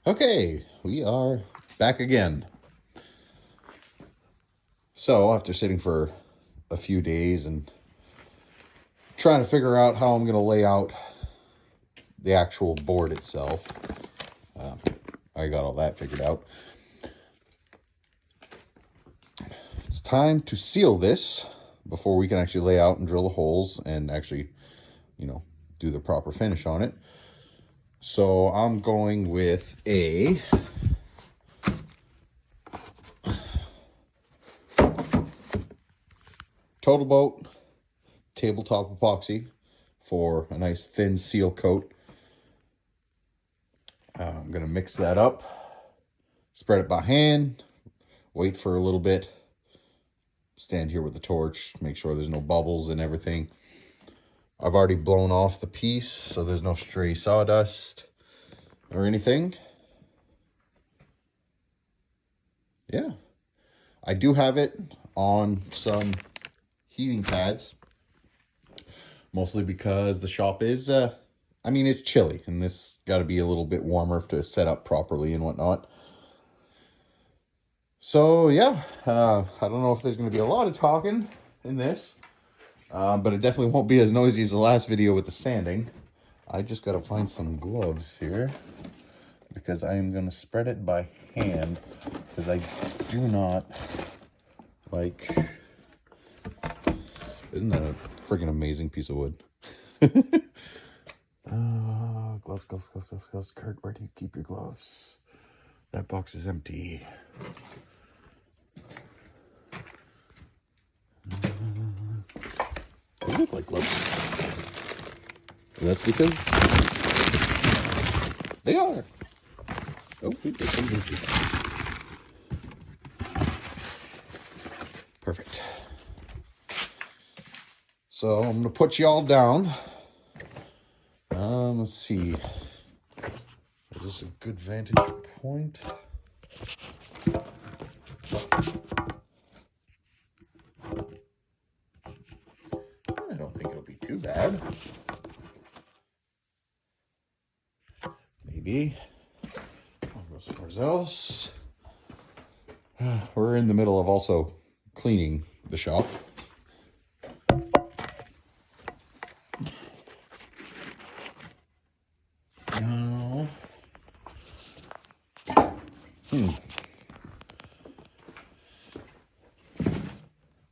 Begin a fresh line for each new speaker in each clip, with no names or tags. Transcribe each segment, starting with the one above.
Okay, we are back again. So after sitting for a few days and trying to figure out how I'm going to lay out the actual board itself, I got all that figured out. It's time to seal this before we can actually lay out and drill the holes and actually, do the proper finish on it. So I'm going with a Total Boat tabletop epoxy for a nice thin seal coat. I'm going to mix that up, spread it by hand, wait for a little bit, stand here with the torch, make sure there's no bubbles and everything. I've already blown off the piece, so there's no stray sawdust or anything. Yeah, I do have it on some heating pads, mostly because the shop is, it's chilly, and this got to be a little bit warmer to set up properly and whatnot. So yeah, I don't know if there's going to be a lot of talking in this, but it definitely won't be as noisy as the last video with the sanding. I just got to find some gloves here because I am going to spread it by hand because I do not like... Isn't that a freaking amazing piece of wood? Gloves. Kurt, where do you keep your gloves? That box is empty. They look like gloves. And that's because they are. Oh, there's some empty. Perfect. So I'm going to put you all down. Let's see. Is this a good vantage point? I don't think it'll be too bad. Maybe. I'll go somewhere else. We're in the middle of also cleaning the shop. No.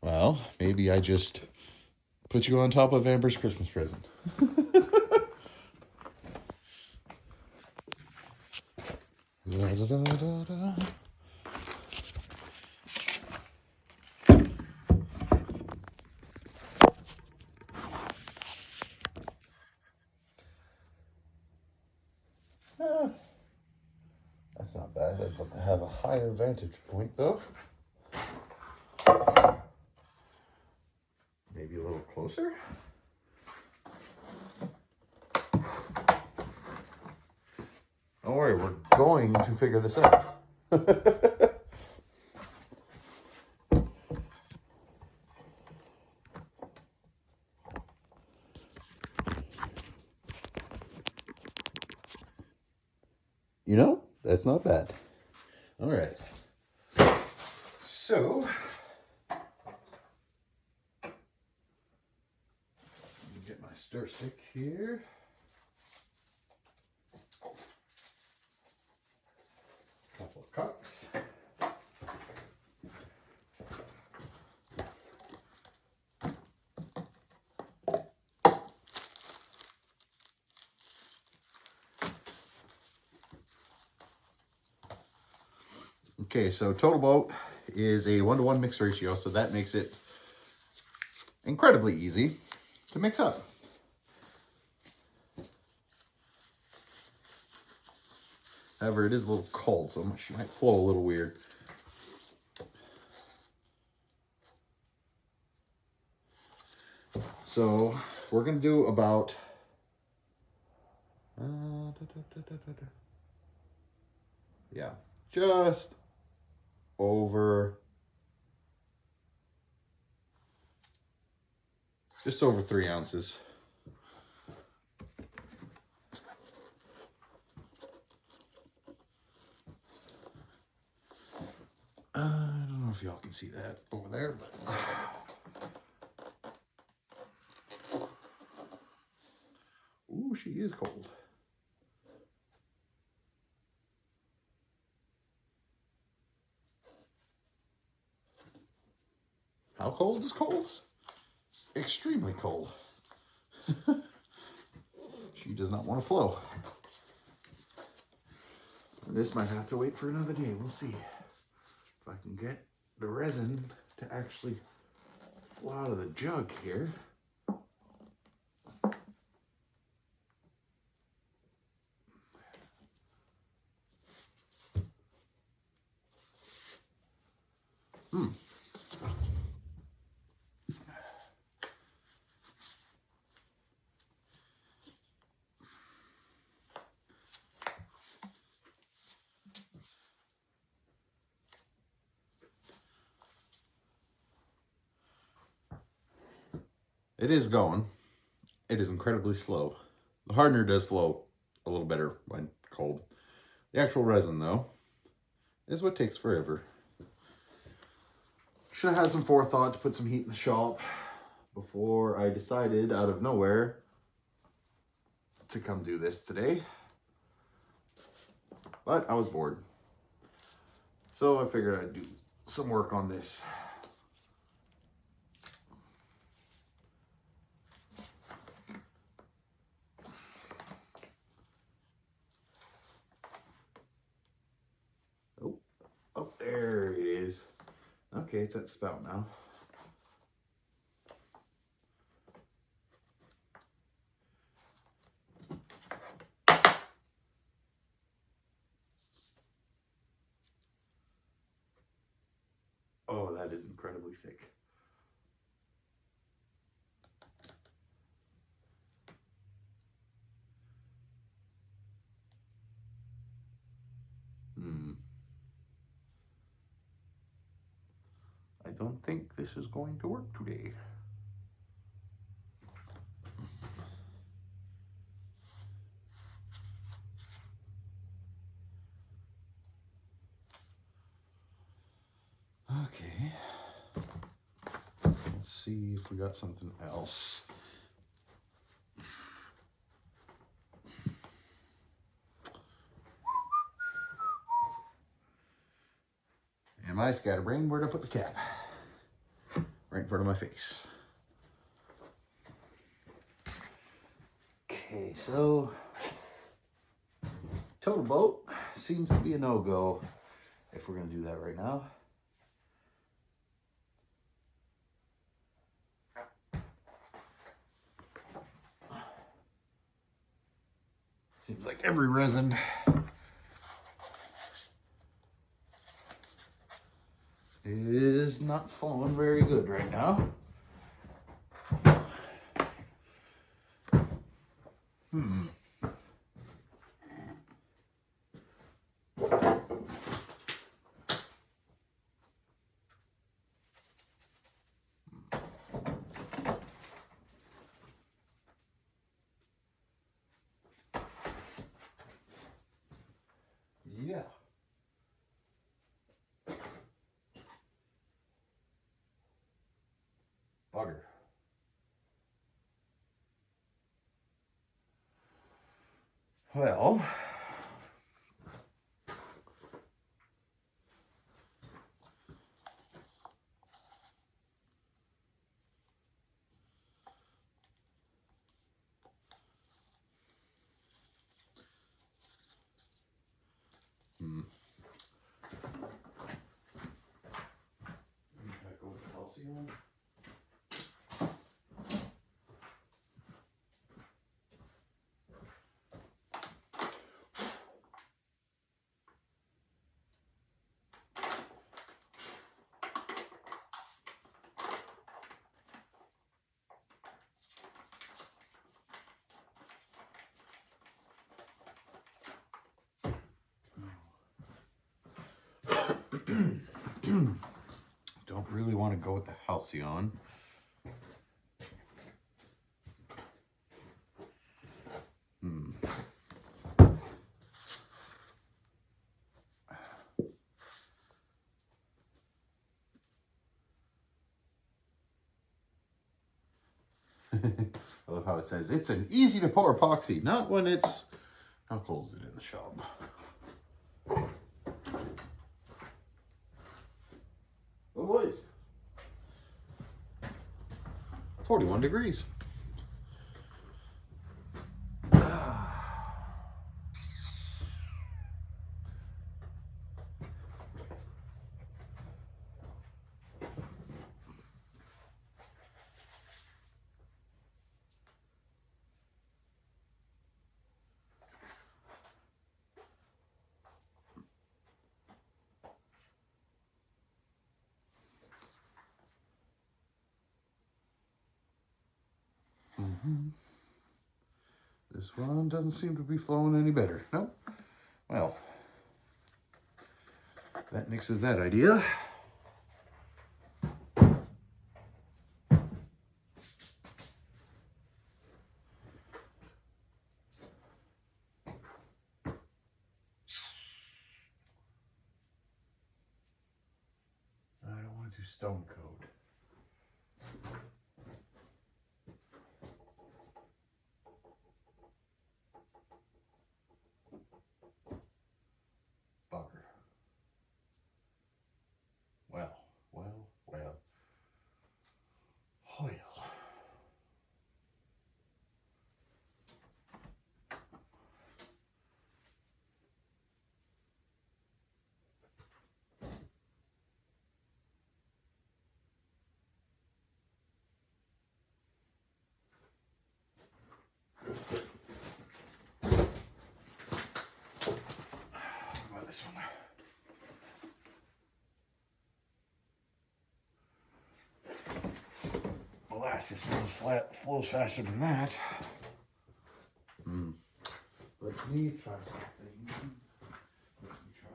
Well, maybe I just put you on top of Amber's Christmas present. That's not bad. I'd love to have a higher vantage point, though. Maybe a little closer. Don't worry, we're going to figure this out. That's not bad. All right. So, let me get my stir stick here. Couple of cups. Okay, so Total Boat is a 1-to-1 mix ratio, so that makes it incredibly easy to mix up. However, it is a little cold, so she might flow a little weird. So we're going to do about... yeah, just over 3 ounces. I don't know if y'all can see that over there, but ooh, she is cold. How cold is cold? Extremely cold. She does not want to flow. This might have to wait for another day. We'll see if I can get the resin to actually flow out of the jug here. It is going. It is incredibly slow. The hardener does flow a little better when cold. The actual resin, though, is what takes forever. Should have had some forethought to put some heat in the shop before I decided out of nowhere to come do this today. But I was bored. So I figured I'd do some work on this. Oh, there it is. Okay, it's at the spout now. Oh, that is incredibly thick. I don't think this is going to work today. Okay. Let's see if we got something else. And my scatterbrain, where'd I put the cap? Right in front of my face. Okay, so total boat seems to be a no-go if we're gonna do that right now. Seems like every resin is not flowing very good right now. Yeah. Bugger. Well, go with the calcium. Don't really want to go with the halcyon. I love how it says it's an easy to pour epoxy, not when it's, how cold is it in the shop? Oh boys, 41 degrees. This one doesn't seem to be flowing any better. Nope. Well, that nixes that idea. I don't want to do stone coat. Bugger. Well. Oil. How about this one? Molasses flows faster than that. Let me try something. Let me try.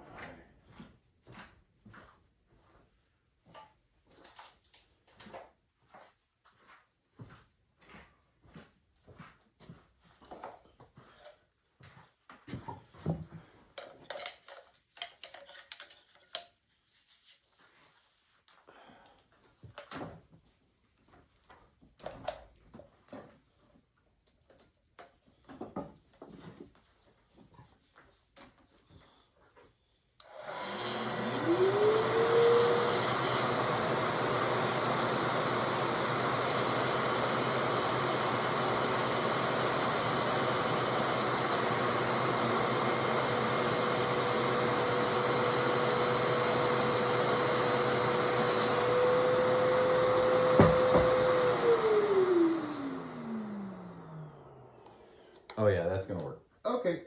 Oh yeah, that's gonna work. Okay.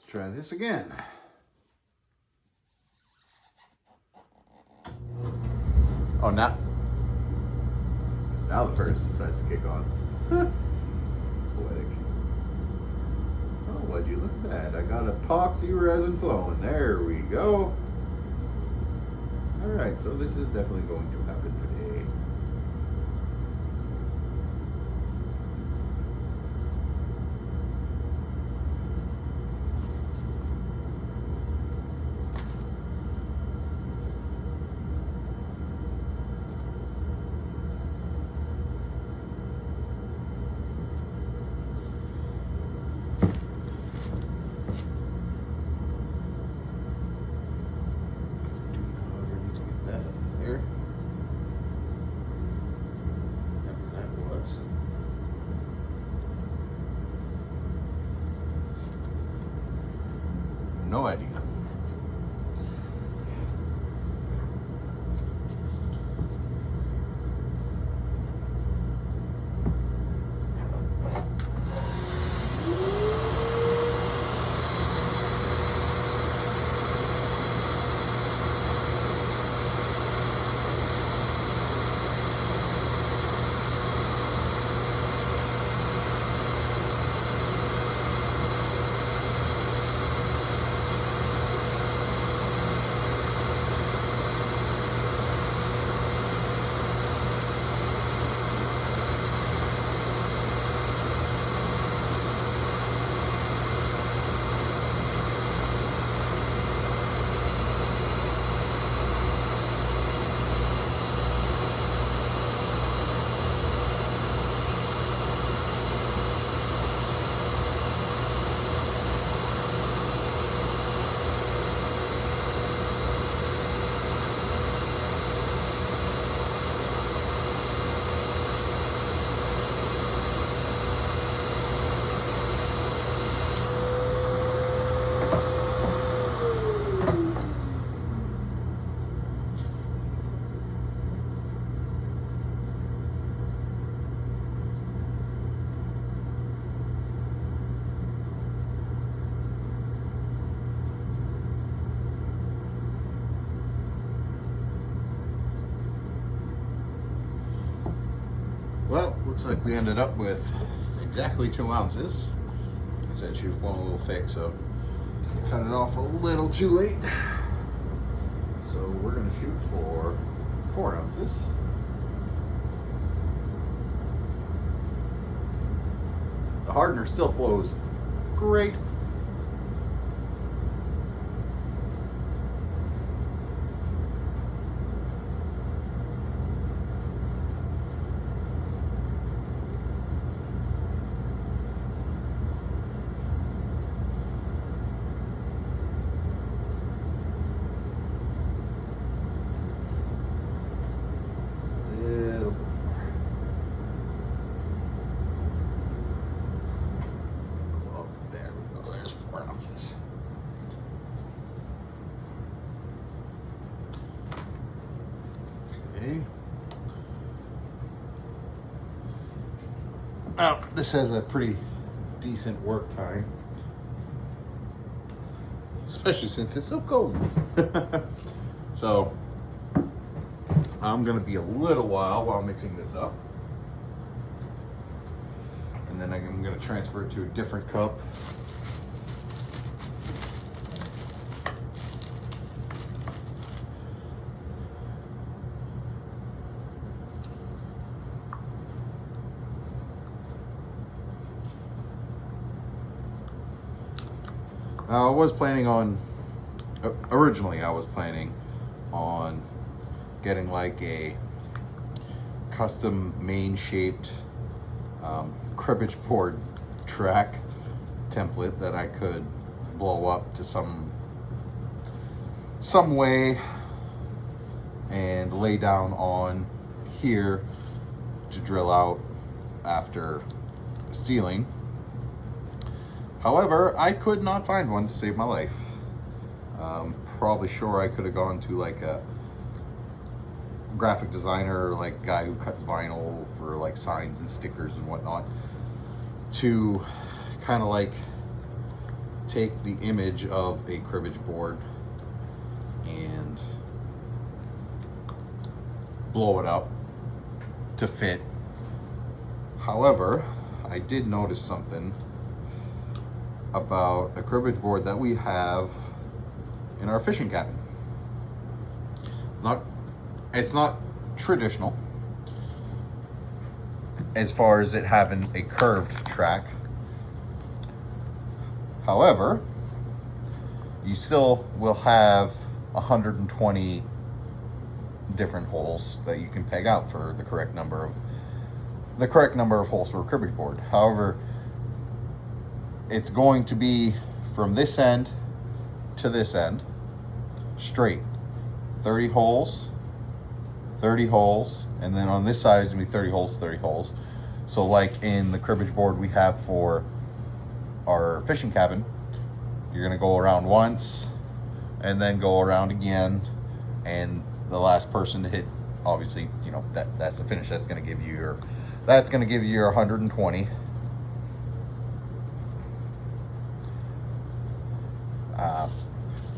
Try this again. Oh, now the furnace decides to kick on. Poetic. would you look at that? I got epoxy resin flowing. There we go. All right, so this is definitely going to happen today. No idea. Well, looks like we ended up with exactly 2 ounces. I said she was flowing a little thick, so cut it off a little too late. So we're gonna shoot for 4 ounces. The hardener still flows great. Now, this has a pretty decent work time, especially since it's so cold. So, I'm gonna be a little while mixing this up. And then I'm gonna transfer it to a different cup. Now, originally I was planning on getting like a custom main shaped cribbage board track template that I could blow up to some way and lay down on here to drill out after sealing. However, I could not find one to save my life. Probably sure I could have gone to like a graphic designer, like guy who cuts vinyl for like signs and stickers and whatnot, to kind of like take the image of a cribbage board and blow it up to fit. However, I did notice something about a cribbage board that we have in our fishing cabin. It's not traditional as far as it having a curved track. However, you still will have 120 different holes that you can peg out for the correct number of holes for a cribbage board. However, it's going to be from this end to this end straight, 30 holes, 30 holes, and then on this side is gonna be 30 holes, 30 holes. So like in the cribbage board we have for our fishing cabin, you're gonna go around once and then go around again, and the last person to hit, obviously, you know, that's the finish. That's gonna give you your 120.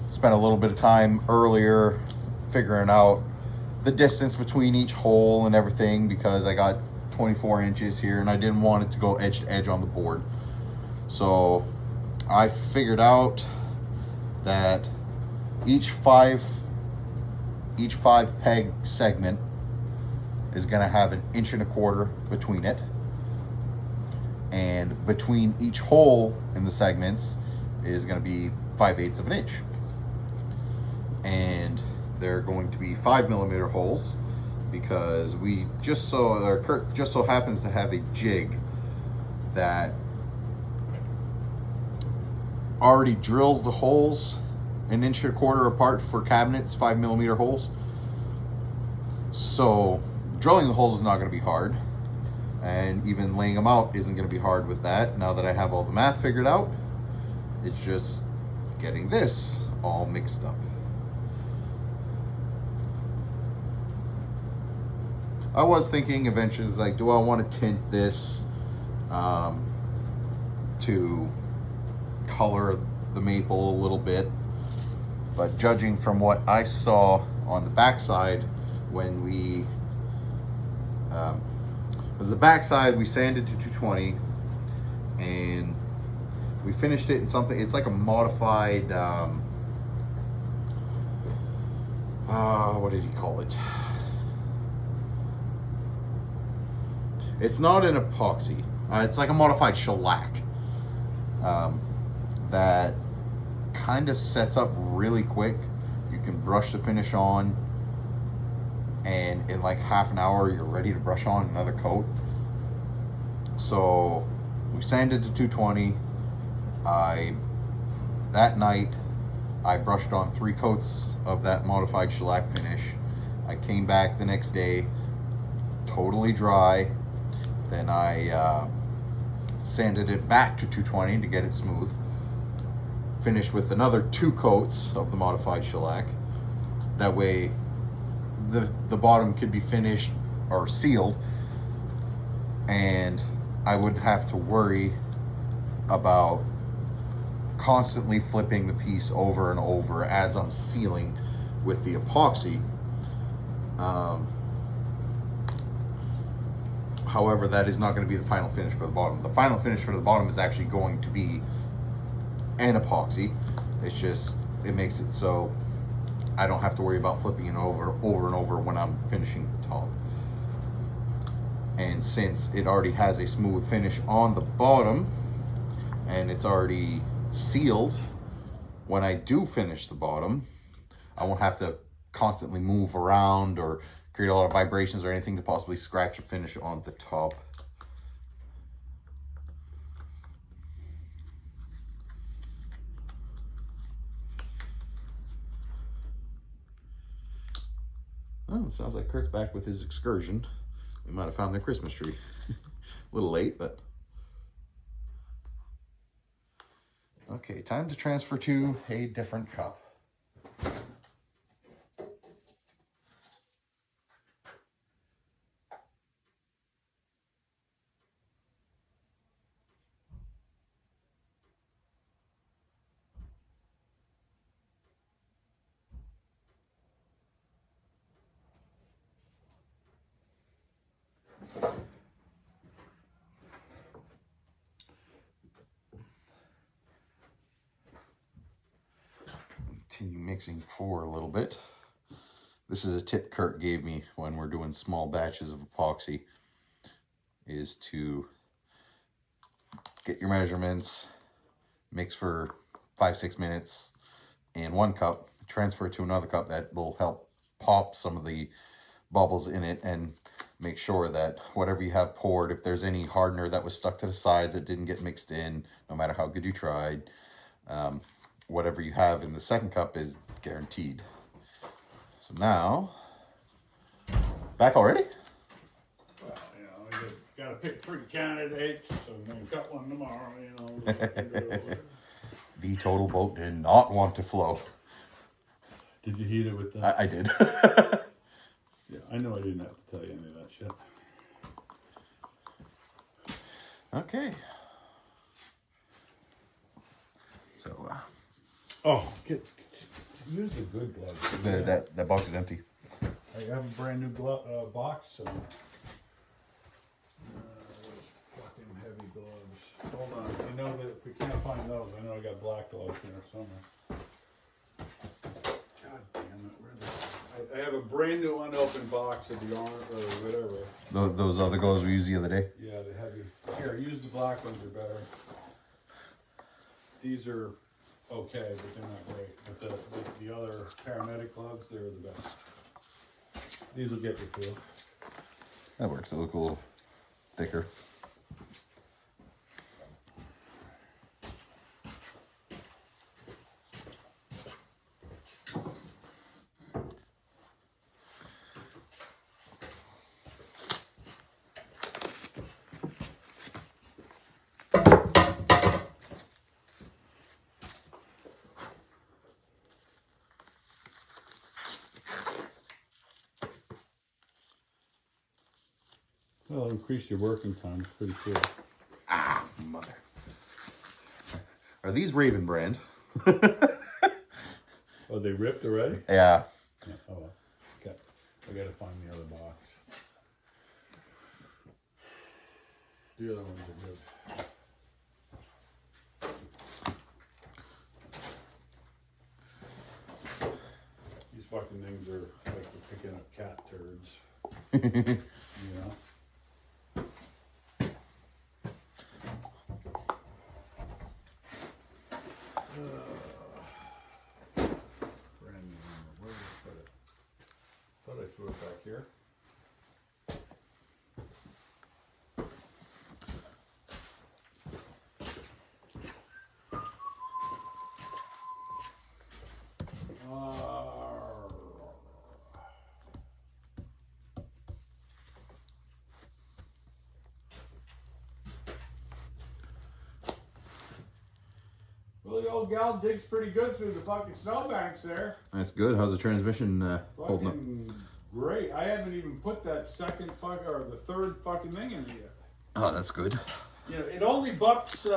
Spent a little bit of time earlier figuring out the distance between each hole and everything, because I got 24 inches here and I didn't want it to go edge to edge on the board. So I figured out that each five peg segment is going to have 1.25 inches between it, and between each hole in the segments is going to be 5/8 of an inch. And they're going to be 5mm holes, because we Kurt just so happens to have a jig that already drills the holes 1.25 inches apart for cabinets, 5mm holes. So drilling the holes is not going to be hard, and even laying them out isn't going to be hard with that. Now that I have all the math figured out, it's just getting this all mixed up. I was thinking eventually, like, do I want to tint this to color the maple a little bit? But judging from what I saw on the backside, when we we sanded to 220, and we finished it in something. It's like a modified. What did he call it? It's not an epoxy. It's like a modified shellac that kind of sets up really quick. You can brush the finish on, and in like half an hour, you're ready to brush on another coat. So we sanded to 220. That night, I brushed on 3 coats of that modified shellac finish. I came back the next day, totally dry. Then I sanded it back to 220 to get it smooth. Finished with another 2 coats of the modified shellac. That way the bottom could be finished or sealed, and I wouldn't have to worry about constantly flipping the piece over and over as I'm sealing with the epoxy. However, that is not going to be the final finish for the bottom. The final finish for the bottom is actually going to be an epoxy. It's just, it makes it so I don't have to worry about flipping it over and over when I'm finishing the top. And since it already has a smooth finish on the bottom and it's already sealed, when I do finish the bottom, I won't have to constantly move around or create a lot of vibrations or anything to possibly scratch a finish on the top. Oh, it sounds like Kurt's back with his excursion. We might have found the Christmas tree. A little late, but... Okay, time to transfer to a different cup. continue mixing for a little bit. This is a tip Kurt gave me when we're doing small batches of epoxy, is to get your measurements, mix for 5-6 minutes in one cup, transfer it to another cup. That will help pop some of the bubbles in it and make sure that whatever you have poured, if there's any hardener that was stuck to the sides that didn't get mixed in, no matter how good you tried, whatever you have in the second cup is guaranteed. So now, back already?
Well, you know, you gotta pick 3 candidates, so we can cut one tomorrow, you know.
The total boat did not want to flow.
Did you heat it with that?
I did.
Yeah, I know I didn't have to tell you any of that shit.
Okay. So,
Use the good gloves.
that box is empty.
I have a brand new box, so. Those fucking heavy gloves. Hold on. I know that if we can't find those, I know I got black gloves in there somewhere. God damn it, where are they? I have a brand new unopened box of the orange or whatever.
Those other gloves we used the other day?
Yeah, the heavy. Here, use the black ones are better. These are okay, but they're not great. But the other paramedic gloves, they're the best. These will get you through.
That works. They look a little thicker.
Well, increase your working time. It's pretty cool.
Ah, mother. Are these Raven brand?
Oh, they ripped already?
Yeah.
Yeah. Oh, well. Okay. I gotta find the other box. The other ones are good. These fucking things are like you're picking up cat turds. You know? Brand new hammer. Where did I put it? Thought I threw it back here. Well, the old gal digs pretty good through the fucking snowbanks there.
That's good. How's the transmission holding up?
Fucking great. I haven't even put that second or the third fucking thing in yet.
Oh, that's good.
You know, it only bucks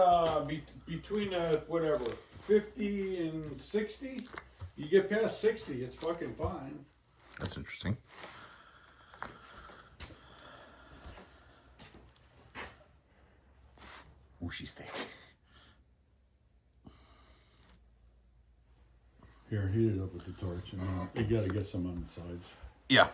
between whatever 50 and 60. You get past 60, it's fucking fine.
That's interesting. Ooh, she's thick.
Here, heat it up with the torch, and then you gotta get some on the sides.
Yeah.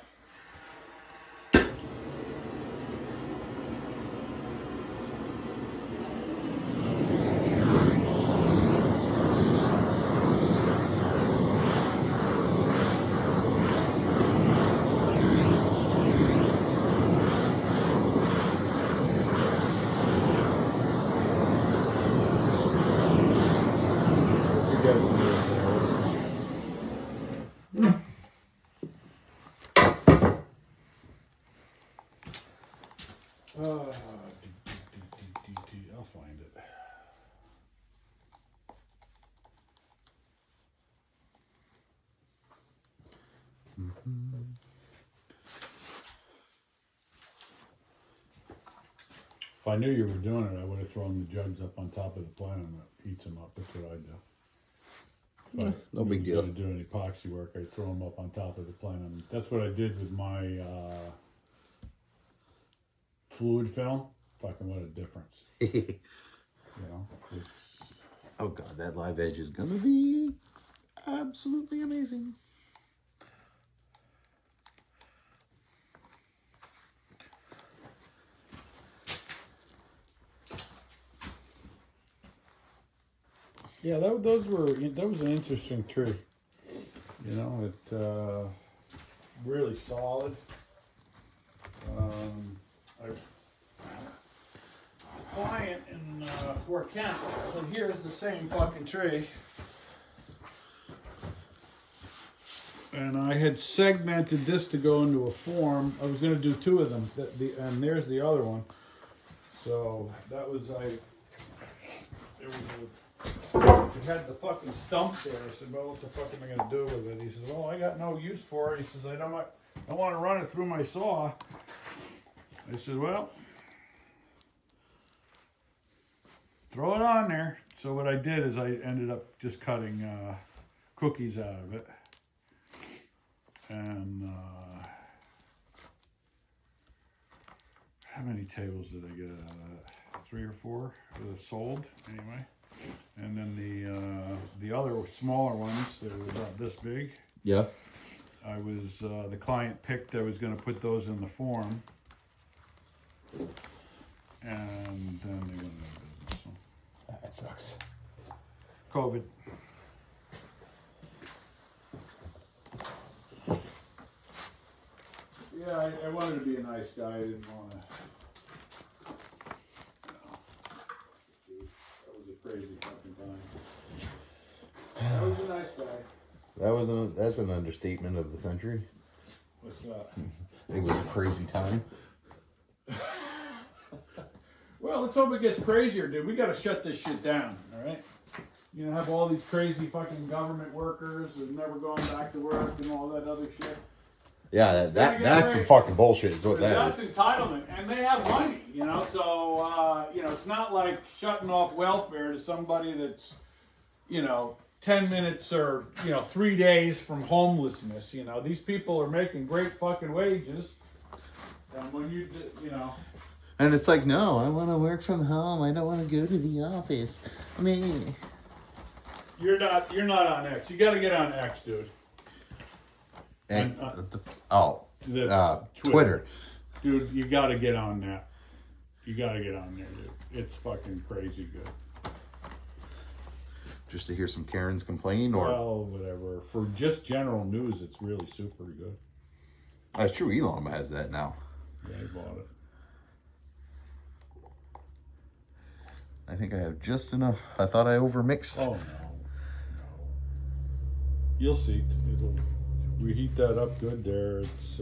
I'll find it. If I knew you were doing it, I would have thrown the jugs up on top of the plenum and heats them up. That's what I'd do.
Yeah, no big deal.
If I was going to do any epoxy work, I'd throw them up on top of the plenum. That's what I did with my fluid film. Fucking what a difference. You know?
Oh god, that live edge is gonna be absolutely amazing.
Yeah, that was an interesting tree. You know, it really solid. A client in Fort Kent said, "Here's the same fucking tree." And I had segmented this to go into a form. I was going to do two of them, and there's the other one. So that was it had the fucking stump there. I said, "Well, what the fuck am I going to do with it?" He says, "Well, I got no use for it." He says, "I don't want to run it through my saw." I said, "Well, throw it on there." So what I did is I ended up just cutting cookies out of it. And how many tables did I get out of that? 3 or 4 sold anyway. And then the other smaller ones that were about this big.
Yeah.
I was the client picked. I was going to put those in the form, and then they went out of business. So.
That sucks.
COVID. Yeah, I wanted to be a nice guy. I didn't want to. That was a crazy fucking time. That was a nice guy.
That's an understatement of the century.
What's that?
It was a crazy time.
Well, let's hope it gets crazier, dude. We got to shut this shit down, all right? You know, have all these crazy fucking government workers that never going back to work and all that other shit.
Yeah, that's some fucking bullshit is what that
That's
is.
entitlement, and they have money, you know, so, you know, it's not like shutting off welfare to somebody that's, you know, 10 minutes or, 3 days from homelessness, you know. These people are making great fucking wages, and when you know.
And it's like, no, I want to work from home. I don't want to go to the office. Me.
You're not on X. You got to get on X, dude.
And,
That's
Twitter.
Dude, you got to get on that. You got to get on there, dude. It's fucking crazy good.
Just to hear some Karens complain, or
well, whatever. For just general news, it's really super good.
That's true. Elon has that now.
Yeah, he bought it.
I think I have just enough. I thought I overmixed.
Oh no. You'll see. We heat that up good there. It's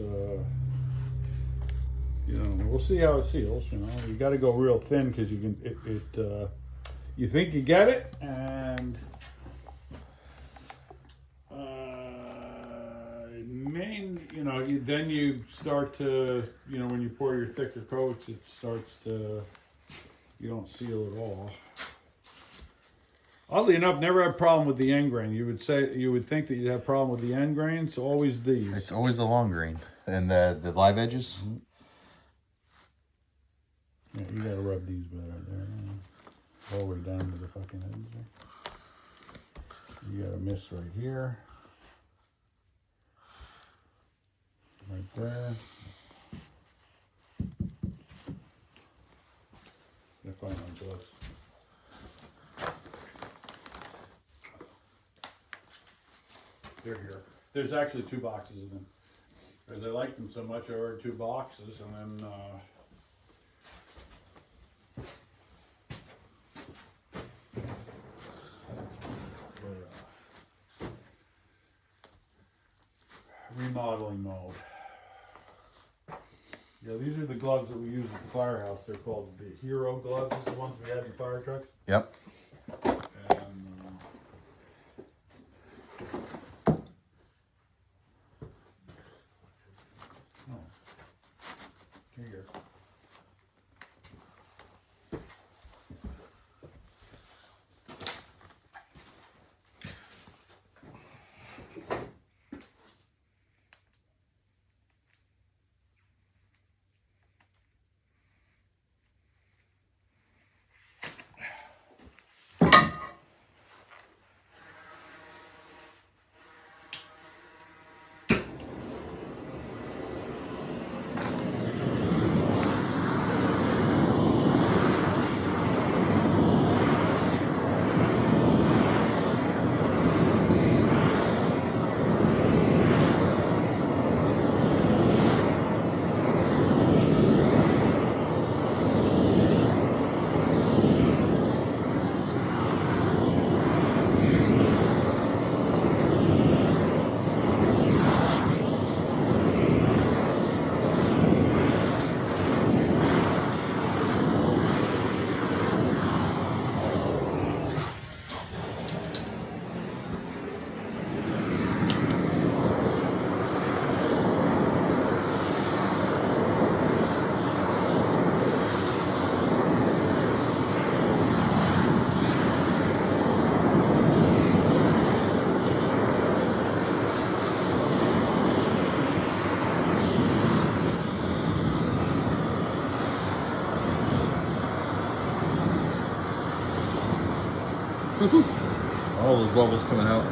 we'll see how it seals. You know, you got to go real thin because you can. You think you get it, and then you start to, when you pour your thicker coats, it starts to, you don't seal at all. Oddly enough, never had a problem with the end grain. You would think that you'd have a problem with the end grains. Always these.
It's always the long grain and the live edges.
Mm-hmm. Yeah, you gotta rub these better there. All the way down to the fucking ends there. You got a miss right here. Right there. I find my gloves. They're here. There's actually 2 boxes of them. Because I liked them so much, I ordered 2 boxes, and then remodeling mode. Yeah, these are the gloves that we use at the firehouse. They're called the Hero gloves. These are the ones we had in fire trucks.
Yep.
And, here.
All those bubbles coming out,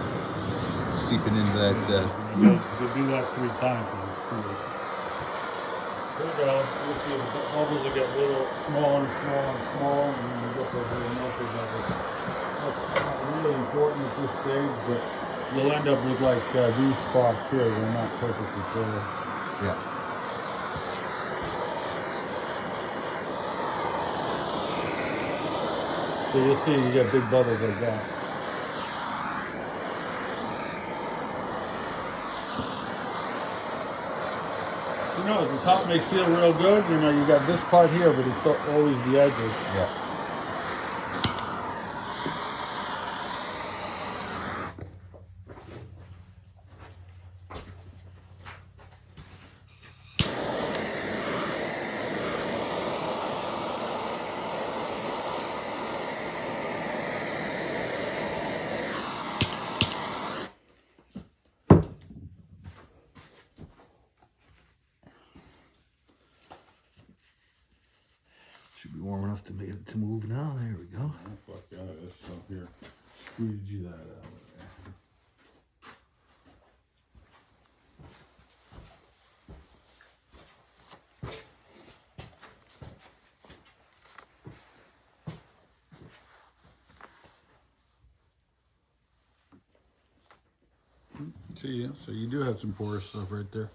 seeping into that.
You do that 3 times. There you go. You see the bubbles will get little smaller and smaller and smaller, and then you get those little melted bubbles. That's not really important at this stage, but you'll end up with like these spots here. They're not perfectly clear.
Yeah.
So you'll see you get big bubbles like that. You know, the top may feel real good. You know, you got this part here, but it's always the edges.
Yeah. Should be warm enough to make it to move now. There we go.
Oh, fuck yeah, this stuff here. Squeegee that out. See, yeah, so you do have some porous stuff right there.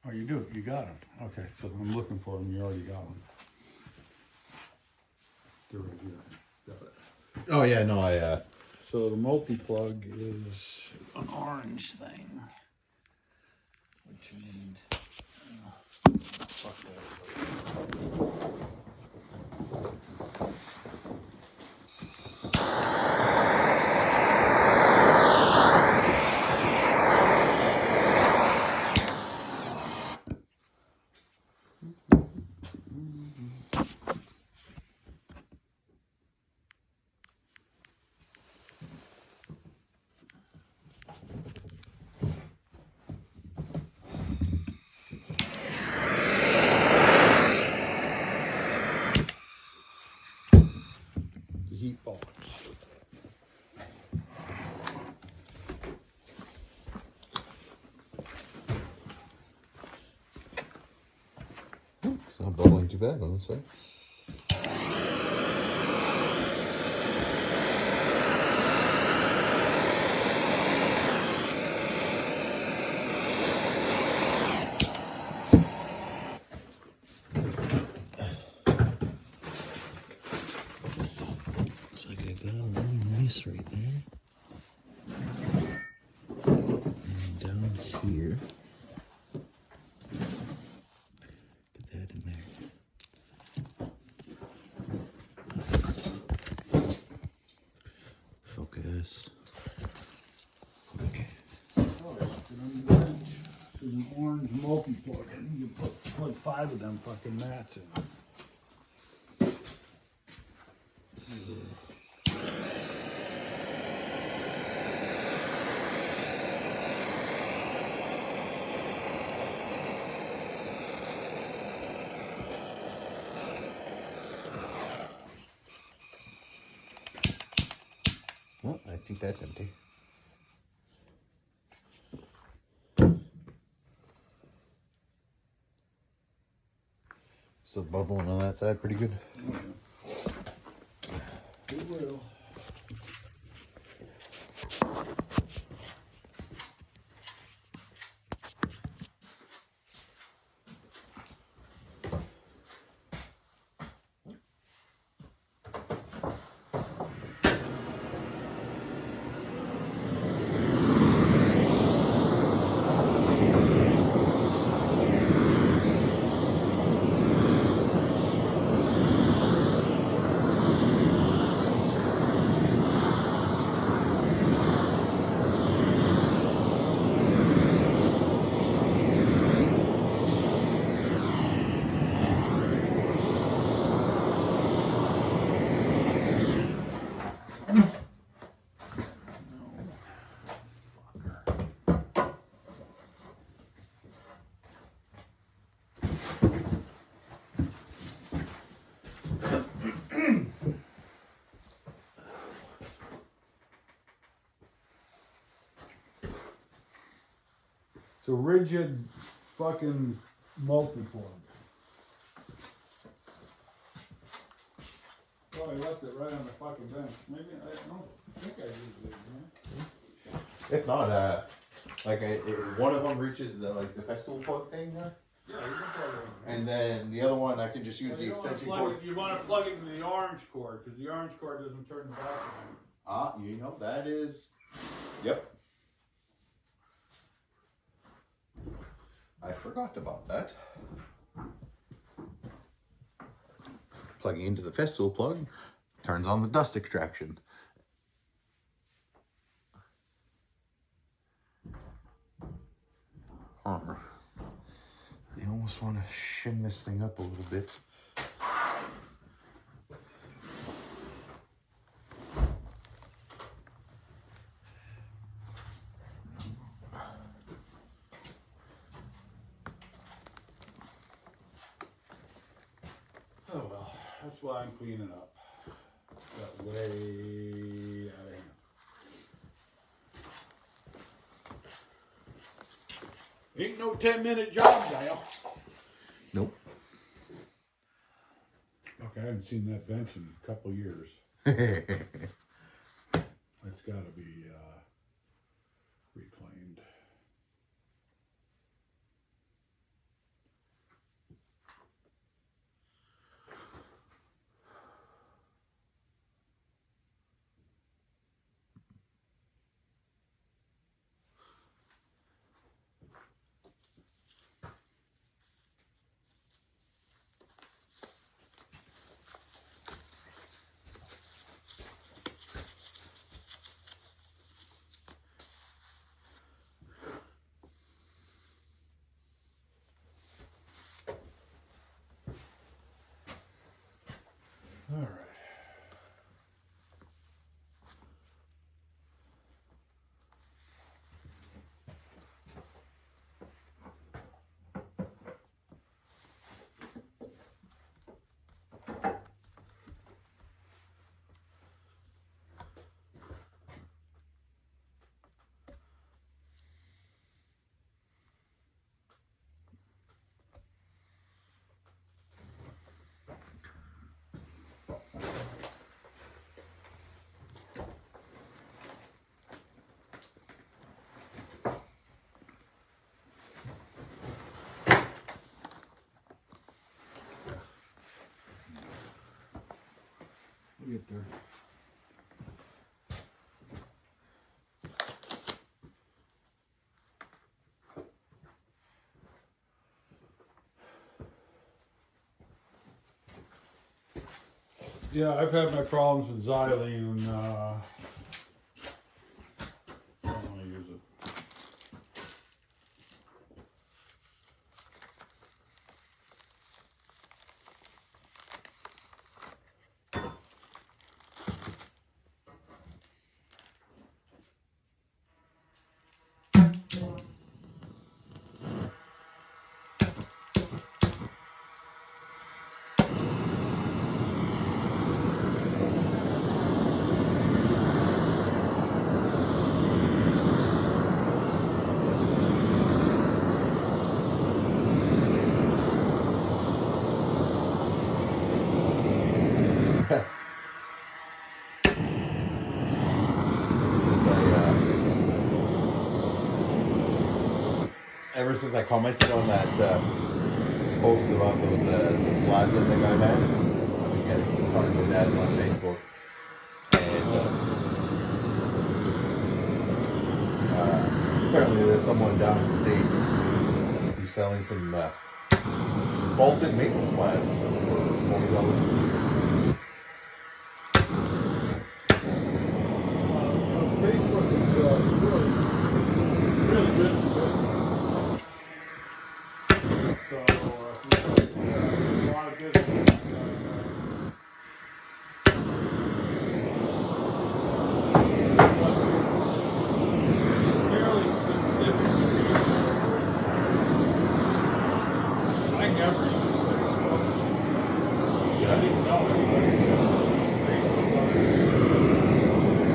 Oh, you do? You got them. Okay, so I'm looking for them. You already got them. They're right here. Got it.
Oh yeah, no, I.
So the multi-plug is an orange thing. Which you need. Fuck that. Heat box.
It's not bubbling too bad on this side. Looks like I got a really nice right there. And down here. Get that in there. Focus. Okay.
There's an orange multi-plug and you plug 5 of them fucking mats in.
Well, I think that's empty. still bubbling on that side pretty good.
It will. It's a rigid fucking multi-plug. Oh, I left it right on the fucking bench. Maybe, I think I used it, man.
If not, one of them reaches the festival plug thing,
Yeah, you can plug it in.
and then the other one I can just use the extension cord.
You want to plug it into the orange cord, because the orange cord doesn't turn the back on.
You know, that is, yep. I forgot about that. Plugging into the festival plug turns on the dust extraction. I almost want to shim this thing up a little bit.
Oh well, that's why I'm cleaning up. Got way out of hand. Ain't no 10-minute job, Dale.
Nope.
Look, I haven't seen that bench in a couple years. It's got to be reclaimed. All right. We'll get there. Yeah, I've had my problems with xylene. I don't want to use it.
ever since I commented on that post about those the slabs that that guy had, I've been getting talking to dads on Facebook, and apparently there's someone down in the state who's selling some vaulted maple slabs for $40 a piece.
Facebook is really good. So, a lot of business. Fairly specific. I never use Facebook. I didn't know anybody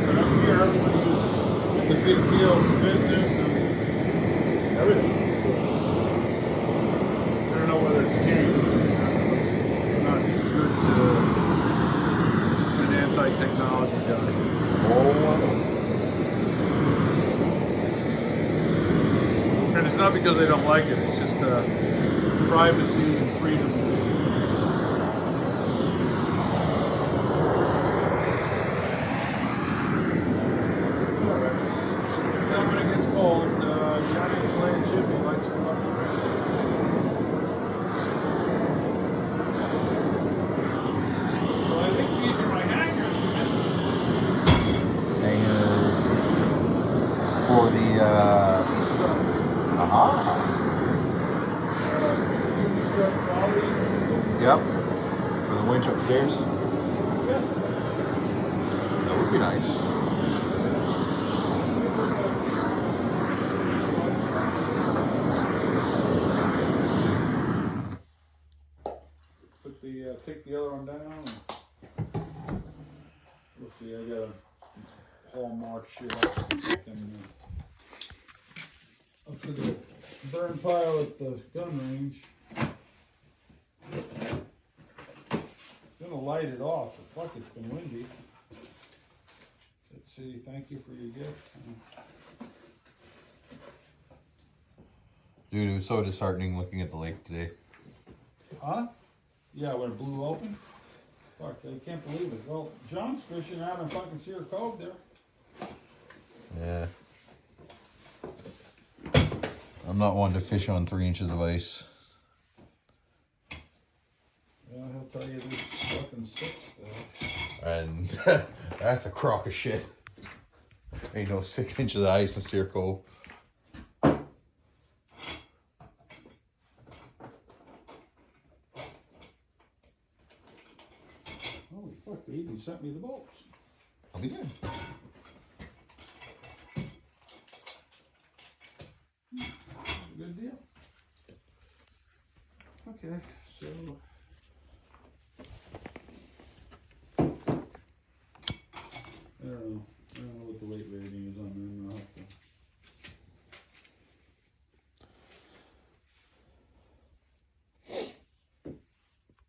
but up here, everybody uses it. It's a big deal for business and everything. I don't know whether it's changed. I'm not good an anti-technology guy. And it's not because they don't like it, it's just privacy and freedom. When it gets cold, Johnny's playing chippy likes to love it. So I think these are my hangers.
Hangers for the Yep. For the winch upstairs. That would be nice.
Put the take the other one down. We'll see. I got a Hallmark shit up to the burn pile at the gun range. Gonna light it off, but fuck, it's been windy. Let's see, thank you for your gift.
Dude, it was so disheartening looking at the lake today.
Huh? Yeah, when it blew open? Fuck, I can't believe it. Well, John's fishing out in fucking Cedar Cove there.
Yeah. I'm not one to fish on 3 inches of ice.
Yeah, he'll tell you this fucking 6 though.
And that's a crock of shit. Ain't no 6 inches of ice in Cedar Cove.
Holy fuck, they even sent me the bolts.
I'll be good.
Good deal. Okay, so I don't know what the weight rating